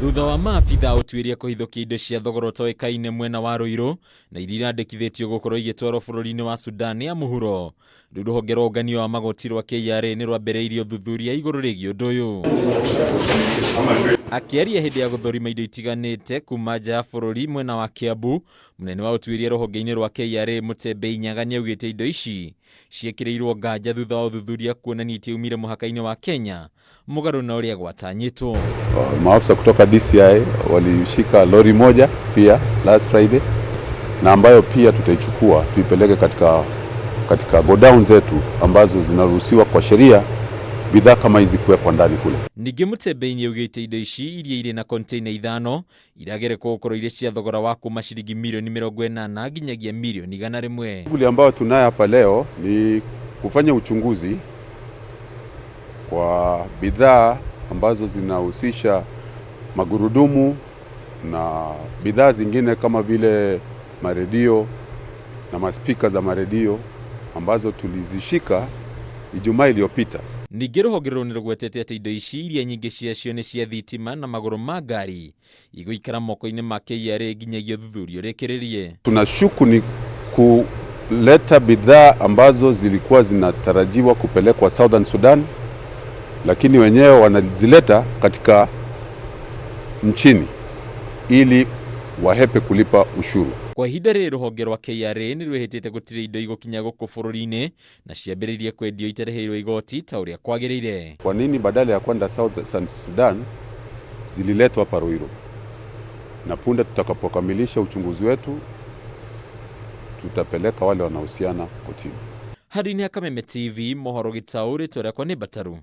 Thutha wa maabitha ũtuĩria kũhithũkia indo cia thogora ũtoĩkaine mwena wa Ruiru na iria irandĩkithĩtio gũkorwo igĩtwarwo bũrũri-inĩ wa Sudan ya mũhuro, rĩu rũhonge rwa ũngania wa magoti rwa KRA nĩ rwambĩrĩirie ũthuthuria igũrũ rĩgiĩ ũndũ ũyũ. Akĩaria hĩndĩ ya gũthũrima indo itiganĩte kuma nja ya bũrũri mwena wa Kiambu, mũnene wa ũtuĩria rũhonge-inĩ rwa KRA Mutembe Nyaga nĩaugĩte indo ici ciekĩrĩirwo nganja thutha wa ũthuthuria kuonania itĩ umire mũhaka-inĩ wa Kenya mũgarũ na ũrĩa gwatanyĩtwo. Maafisa kutoka DCI walishika lori moja pia last Friday, na ambayo pia tutaichukua tuipeleke katika godown zetu ambazo zinaruhusiwa kwa sheria bidhaa kama hizi kuwekwa ndani kule. Ningĩ Mutembe nĩaugĩte indo ici iria irĩ na container 5 iragerekwo gũkorwo irĩ cia thogora wa kuma ciringi milioni 80 nginyagia milioni 100. Shughuli ambayo tunayo hapa leo ni kufanya uchunguzi kwa bidhaa ambazo zinahusisha magurudumu na bidhaa zingine kama vile maredio na maspika za maredio ambazo tulizishika Ijumaa iliyopita. Ningĩ rũhonge rũu nĩrũgwetete atĩ indo ici iria nyingĩ ciacio nĩ cia thitima na magũrũ ma ngari igũikara moko-inĩ ma KRA nginyagia ũthuthuria ũrĩkĩrĩrie. Tunashuku ni kuleta bidhaa ambazo zilikuwa zinatarajiwa kupelekwa Southern Sudan, lakini wenyewe wanazileta katika nchini ili wahepe kulipa ushuru. Kwa ihinda rĩrĩ rũhonge rwa KRA nĩ rwĩhĩtĩte gũtirĩ indo igũkinya gũkũ bũrũri-inĩ na ciambĩrĩirie kwendio itarĩhĩirwo igoti ta ũrĩa kwagĩrĩire. Kwa nini badala ya kwenda Southern Sudan zililetwa hapa Ruiru? Na punde tutakapokamilisha uchunguzi wetu tutapeleka wale wanahusiana kotini. Hari ni Kameme TV, mohoro gĩtaũ, rĩtwa rĩakwa nĩ Bataru.